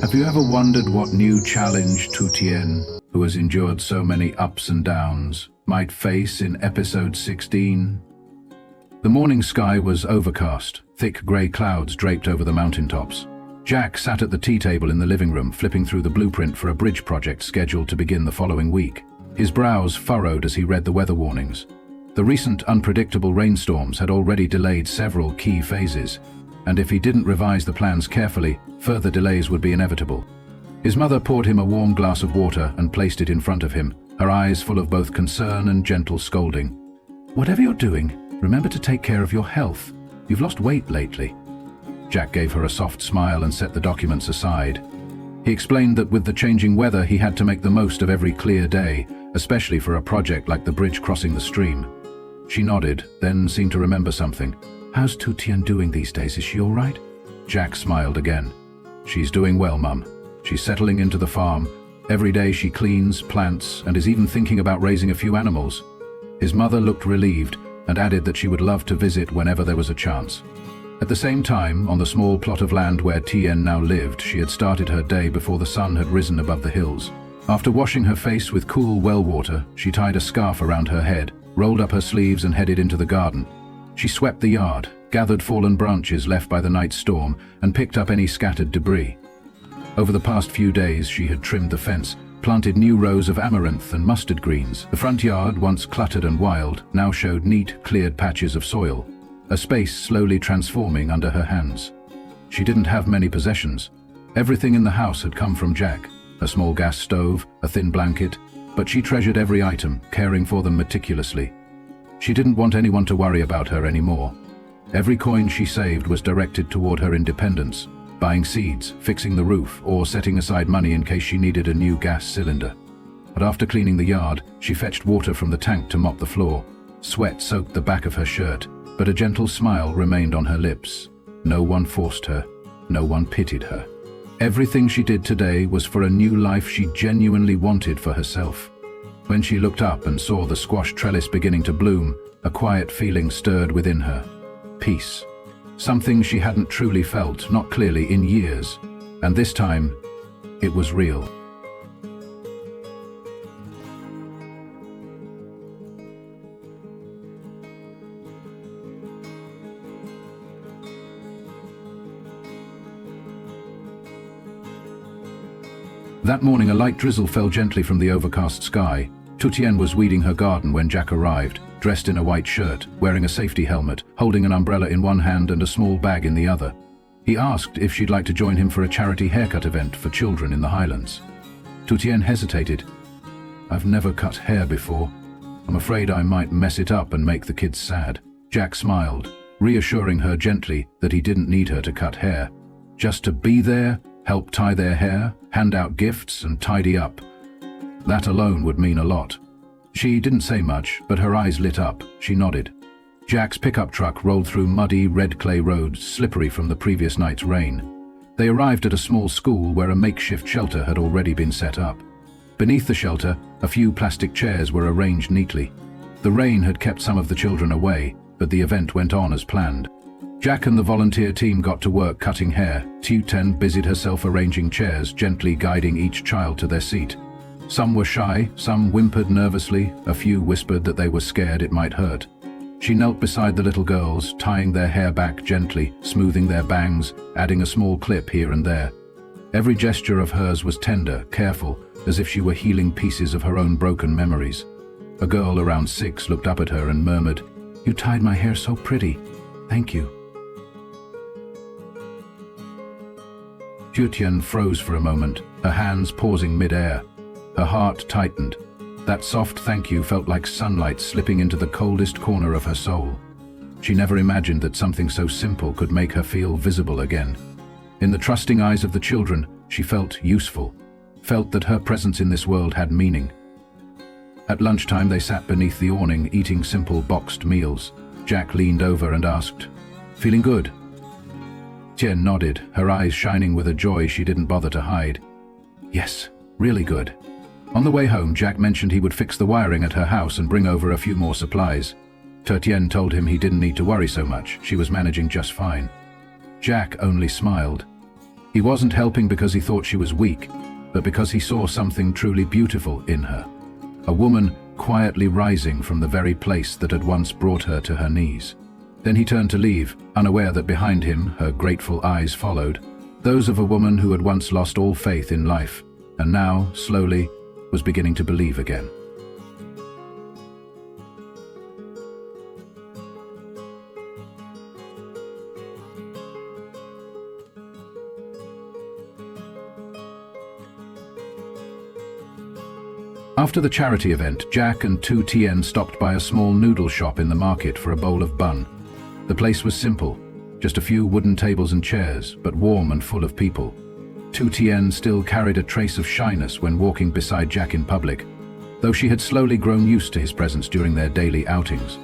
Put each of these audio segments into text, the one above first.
Have you ever wondered what new challenge Tu Tien, who has endured so many ups and downs, might face in episode 16? The morning sky was overcast, thick grey clouds draped over the mountaintops. Jack sat at the tea table in the living room, flipping through the blueprint for a bridge project scheduled to begin the following week. His brows furrowed as he read the weather warnings. The recent unpredictable rainstorms had already delayed several key phases, and if he didn't revise the plans carefully, further delays would be inevitable. His mother poured him a warm glass of water and placed it in front of him, her eyes full of both concern and gentle scolding. "Whatever you're doing, remember to take care of your health. You've lost weight lately." Jack gave her a soft smile and set the documents aside. He explained that with the changing weather he had to make the most of every clear day, especially for a project like the bridge crossing the stream. She nodded, then seemed to remember something. "How's Tu Tien doing these days? Is she all right?" Jack smiled again. "She's doing well, Mum. She's settling into the farm. Every day she cleans, plants, and is even thinking about raising a few animals." His mother looked relieved and added that she would love to visit whenever there was a chance. At the same time, on the small plot of land where Tien now lived, she had started her day before the sun had risen above the hills. After washing her face with cool well water, she tied a scarf around her head, rolled up her sleeves and headed into the garden. She swept the yard, gathered fallen branches left by the night's storm, and picked up any scattered debris. Over the past few days she had trimmed the fence, planted new rows of amaranth and mustard greens. The front yard, once cluttered and wild, now showed neat, cleared patches of soil, a space slowly transforming under her hands. She didn't have many possessions. Everything in the house had come from Jack, a small gas stove, a thin blanket, but she treasured every item, caring for them meticulously. She didn't want anyone to worry about her anymore. Every coin she saved was directed toward her independence, buying seeds, fixing the roof, or setting aside money in case she needed a new gas cylinder. But after cleaning the yard, she fetched water from the tank to mop the floor. Sweat soaked the back of her shirt, but a gentle smile remained on her lips. No one forced her. No one pitied her. Everything she did today was for a new life she genuinely wanted for herself. When she looked up and saw the squash trellis beginning to bloom, a quiet feeling stirred within her. Peace. Something she hadn't truly felt, not clearly, in years. And this time, it was real. That morning a light drizzle fell gently from the overcast sky. Tu Tien was weeding her garden when Jack arrived, dressed in a white shirt, wearing a safety helmet, holding an umbrella in one hand and a small bag in the other. He asked if she'd like to join him for a charity haircut event for children in the Highlands. Tu Tien hesitated. "I've never cut hair before. I'm afraid I might mess it up and make the kids sad." Jack smiled, reassuring her gently that he didn't need her to cut hair. Just to be there, help tie their hair, hand out gifts and tidy up. That alone would mean a lot. She didn't say much, but her eyes lit up. She nodded. Jack's pickup truck rolled through muddy, red clay roads, slippery from the previous night's rain. They arrived at a small school where a makeshift shelter had already been set up. Beneath the shelter, a few plastic chairs were arranged neatly. The rain had kept some of the children away, but the event went on as planned. Jack and the volunteer team got to work cutting hair. Tu Tien busied herself arranging chairs, gently guiding each child to their seat. Some were shy, some whimpered nervously, a few whispered that they were scared it might hurt. She knelt beside the little girls, tying their hair back gently, smoothing their bangs, adding a small clip here and there. Every gesture of hers was tender, careful, as if she were healing pieces of her own broken memories. A girl around 6 looked up at her and murmured, "You tied my hair so pretty. Thank you." Tu Tien froze for a moment, her hands pausing mid-air. Her heart tightened. That soft thank you felt like sunlight slipping into the coldest corner of her soul. She never imagined that something so simple could make her feel visible again. In the trusting eyes of the children, she felt useful, felt that her presence in this world had meaning. At lunchtime they sat beneath the awning, eating simple boxed meals. Jack leaned over and asked, "Feeling good?" Tien nodded, her eyes shining with a joy she didn't bother to hide. "Yes, really good." On the way home, Jack mentioned he would fix the wiring at her house and bring over a few more supplies. Tu Tien told him he didn't need to worry so much, she was managing just fine. Jack only smiled. He wasn't helping because he thought she was weak, but because he saw something truly beautiful in her. A woman quietly rising from the very place that had once brought her to her knees. Then he turned to leave, unaware that behind him, her grateful eyes followed, those of a woman who had once lost all faith in life, and now, slowly, was beginning to believe again. After the charity event, Jack and Tu Tien stopped by a small noodle shop in the market for a bowl of bun. The place was simple, just a few wooden tables and chairs, but warm and full of people. Tu Tien still carried a trace of shyness when walking beside Jack in public, though she had slowly grown used to his presence during their daily outings.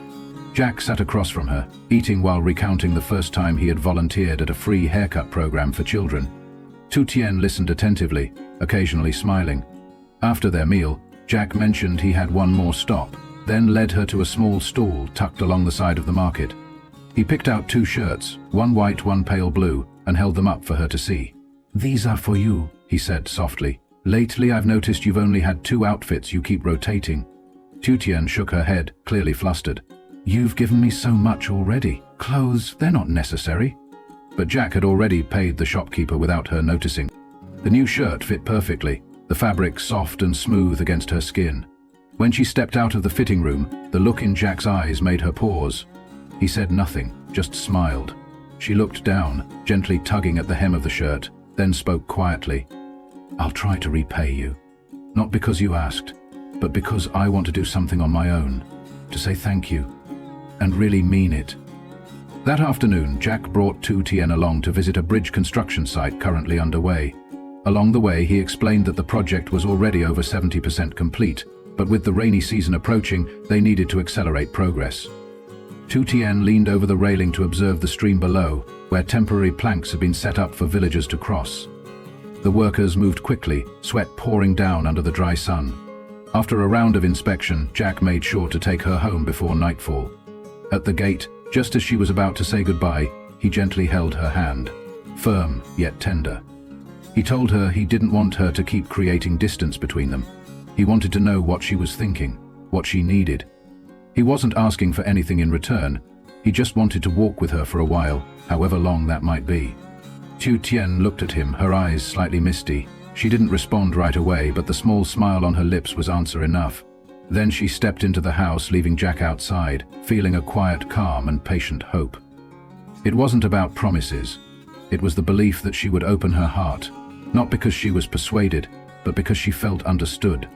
Jack sat across from her, eating while recounting the first time he had volunteered at a free haircut program for children. Tu Tien listened attentively, occasionally smiling. After their meal, Jack mentioned he had one more stop, then led her to a small stall tucked along the side of the market. He picked out 2 shirts, one white, one pale blue, and held them up for her to see. "These are for you," he said softly. "Lately I've noticed you've only had 2 outfits you keep rotating." Tu Tien shook her head, clearly flustered. "You've given me so much already. Clothes, they're not necessary." But Jack had already paid the shopkeeper without her noticing. The new shirt fit perfectly, the fabric soft and smooth against her skin. When she stepped out of the fitting room, the look in Jack's eyes made her pause. He said nothing, just smiled. She looked down, gently tugging at the hem of the shirt, then spoke quietly. "I'll try to repay you. Not because you asked, but because I want to do something on my own, to say thank you, and really mean it." That afternoon, Jack brought Tu Tien along to visit a bridge construction site currently underway. Along the way, he explained that the project was already over 70% complete, but with the rainy season approaching, they needed to accelerate progress. Tu Tien leaned over the railing to observe the stream below, where temporary planks had been set up for villagers to cross. The workers moved quickly, sweat pouring down under the dry sun. After a round of inspection, Jack made sure to take her home before nightfall. At the gate, just as she was about to say goodbye, he gently held her hand, firm yet tender. He told her he didn't want her to keep creating distance between them. He wanted to know what she was thinking, what she needed. He wasn't asking for anything in return. He just wanted to walk with her for a while, however long that might be. Tu Tien looked at him, her eyes slightly misty. She didn't respond right away, but the small smile on her lips was answer enough. Then she stepped into the house, leaving Jack outside, feeling a quiet calm and patient hope. It wasn't about promises. It was the belief that she would open her heart, not because she was persuaded, but because she felt understood.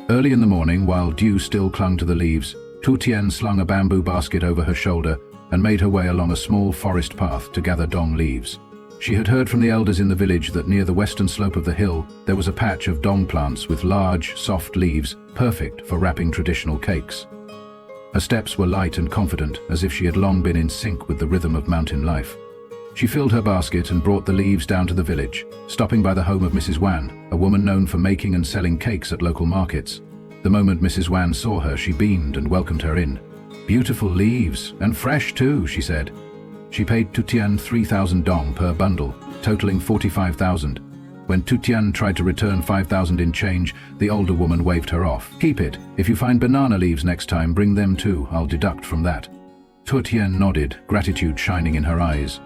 Early in the morning, while dew still clung to the leaves, Tu Tien slung a bamboo basket over her shoulder and made her way along a small forest path to gather dong leaves. She had heard from the elders in the village that near the western slope of the hill there was a patch of dong plants with large, soft leaves, perfect for wrapping traditional cakes. Her steps were light and confident, as if she had long been in sync with the rhythm of mountain life. She filled her basket and brought the leaves down to the village, stopping by the home of Mrs. Wan, a woman known for making and selling cakes at local markets. The moment Mrs. Wan saw her, she beamed and welcomed her in. "Beautiful leaves, and fresh too," she said. She paid Tu Tien 3,000 dong per bundle, totaling 45,000. When Tu Tien tried to return 5,000 in change, the older woman waved her off. "Keep it. If you find banana leaves next time, bring them too. I'll deduct from that." Tu Tien nodded, gratitude shining in her eyes.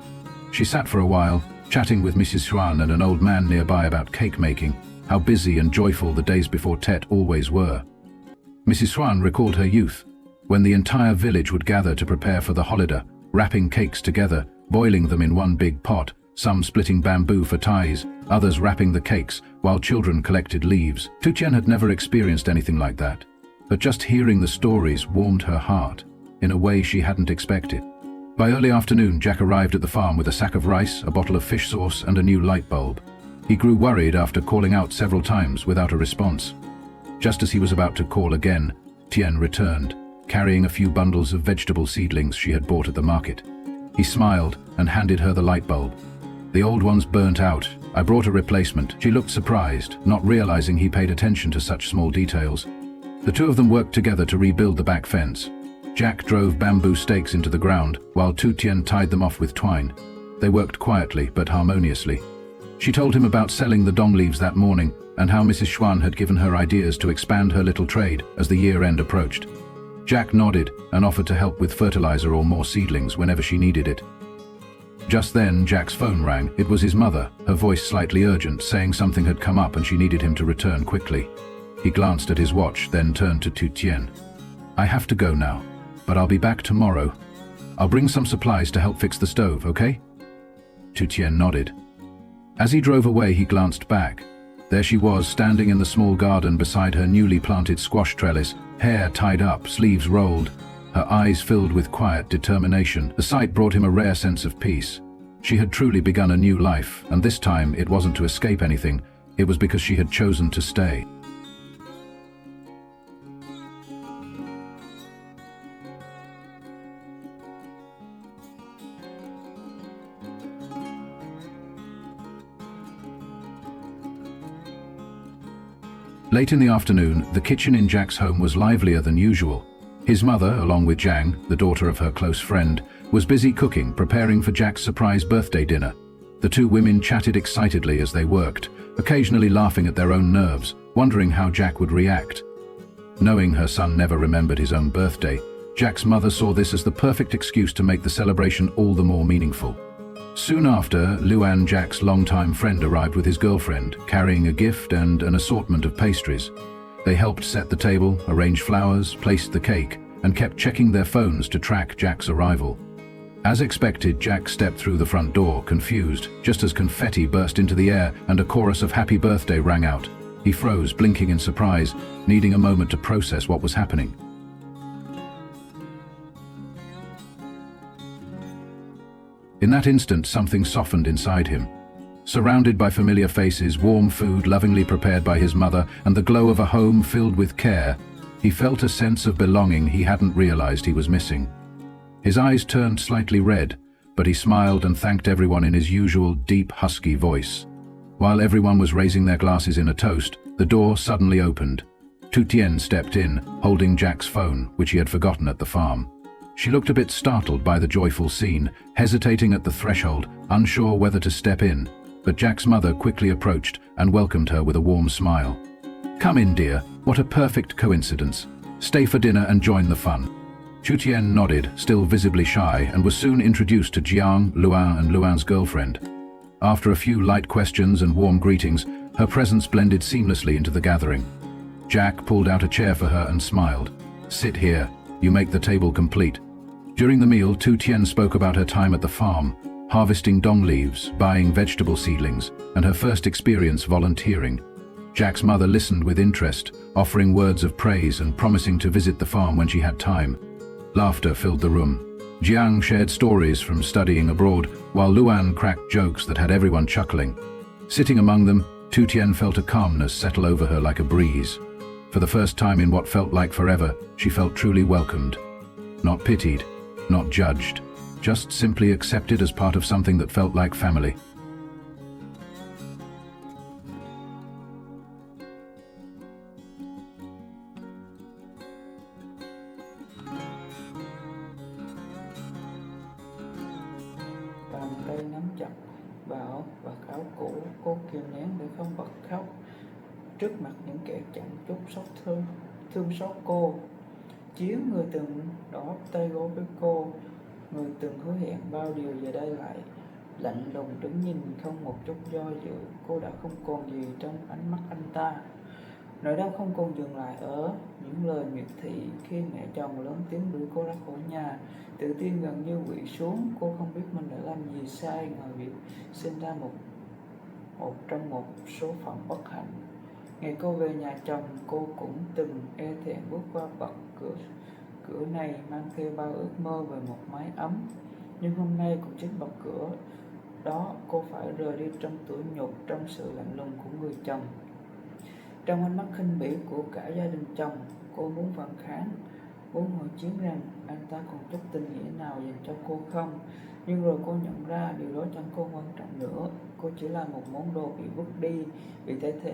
She sat for a while, chatting with Mrs. Soan and an old man nearby about cake making, how busy and joyful the days before Tet always were. Mrs. Soan recalled her youth, when the entire village would gather to prepare for the holiday, wrapping cakes together, boiling them in one big pot, some splitting bamboo for ties, others wrapping the cakes, while children collected leaves. Tu Tien had never experienced anything like that, but just hearing the stories warmed her heart, in a way she hadn't expected. By early afternoon, Jack arrived at the farm with a sack of rice, a bottle of fish sauce, and a new light bulb. He grew worried after calling out several times without a response. Just as he was about to call again, Tien returned, carrying a few bundles of vegetable seedlings she had bought at the market. He smiled and handed her the light bulb. The old one's burnt out, I brought a replacement. She looked surprised, not realizing he paid attention to such small details. The two of them worked together to rebuild the back fence. Jack drove bamboo stakes into the ground, while Tu Tien tied them off with twine. They worked quietly but harmoniously. She told him about selling the dong leaves that morning and how Mrs. Soan had given her ideas to expand her little trade as the year-end approached. Jack nodded and offered to help with fertilizer or more seedlings whenever she needed it. Just then, Jack's phone rang. It was his mother, her voice slightly urgent, saying something had come up and she needed him to return quickly. He glanced at his watch, then turned to Tu Tien. "I have to go now, but I'll be back tomorrow. I'll bring some supplies to help fix the stove, okay?" Tu Tien nodded. As he drove away, he glanced back. There she was, standing in the small garden beside her newly planted squash trellis, hair tied up, sleeves rolled, her eyes filled with quiet determination. The sight brought him a rare sense of peace. She had truly begun a new life, and this time it wasn't to escape anything, it was because she had chosen to stay. Late in the afternoon, the kitchen in Jack's home was livelier than usual. His mother, along with Jiang, the daughter of her close friend, was busy cooking, preparing for Jack's surprise birthday dinner. The two women chatted excitedly as they worked, occasionally laughing at their own nerves, wondering how Jack would react. Knowing her son never remembered his own birthday, Jack's mother saw this as the perfect excuse to make the celebration all the more meaningful. Soon after, Luan, Jack's longtime friend, arrived with his girlfriend, carrying a gift and an assortment of pastries. They helped set the table, arrange flowers, placed the cake, and kept checking their phones to track Jack's arrival. As expected, Jack stepped through the front door, confused, just as confetti burst into the air and a chorus of happy birthday rang out. He froze, blinking in surprise, needing a moment to process what was happening. In that instant, something softened inside him. Surrounded by familiar faces, warm food lovingly prepared by his mother, and the glow of a home filled with care, he felt a sense of belonging he hadn't realized he was missing. His eyes turned slightly red, but he smiled and thanked everyone in his usual deep, husky voice. While everyone was raising their glasses in a toast, the door suddenly opened. Tu Tien stepped in, holding Jack's phone, which he had forgotten at the farm. She looked a bit startled by the joyful scene, hesitating at the threshold, unsure whether to step in, but Jack's mother quickly approached and welcomed her with a warm smile. "Come in, dear. What a perfect coincidence. Stay for dinner and join the fun." Tu Tien nodded, still visibly shy, and was soon introduced to Jiang, Luan, and Luan's girlfriend. After a few light questions and warm greetings, her presence blended seamlessly into the gathering. Jack pulled out a chair for her and smiled. "Sit here. You make the table complete." During the meal, Tu Tien spoke about her time at the farm, harvesting dong leaves, buying vegetable seedlings, and her first experience volunteering. Jack's mother listened with interest, offering words of praise and promising to visit the farm when she had time. Laughter filled the room. Jiang shared stories from studying abroad, while Luan cracked jokes that had everyone chuckling. Sitting among them, Tu Tien felt a calmness settle over her like a breeze. For the first time in what felt like forever, she felt truly welcomed. Not pitied, not judged, just simply accepted as part of something that felt like family. Bàn tay nắm chặt vào và áo cũ, cô kìm nén để không bật khóc trước mặt những kẻ chẳng chút thương xót cô. Chiếu, người từng đỏ tay gối với cô, người từng hứa hẹn bao điều, giờ đây lại lạnh lùng đứng nhìn không một chút do dự. Cô đã không còn gì trong ánh mắt anh ta. Nỗi đau không còn dừng lại ở những lời miệt thị khi mẹ chồng lớn tiếng đuổi cô ra khỏi nhà. Tự tin gần như quỵ xuống, cô không biết mình đã làm gì sai ngoài việc sinh ra trong một số phận bất hạnh. Ngày cô về nhà chồng, cô cũng từng e thẹn bước qua bậc cửa này mang theo bao ước mơ về một mái ấm. Nhưng hôm nay cũng chính bậc cửa đó, cô phải rời đi trong tủi nhục, trong sự lạnh lùng của người chồng. Trong ánh mắt khinh bỉ của cả gia đình chồng, cô muốn phản kháng, Vốn hỏi Chiến rằng anh ta còn chút tình nghĩa nào dành cho cô không, nhưng rồi cô nhận ra điều đó chẳng còn quan trọng nữa. Cô chỉ là một món đồ bị vứt đi, bị thay thế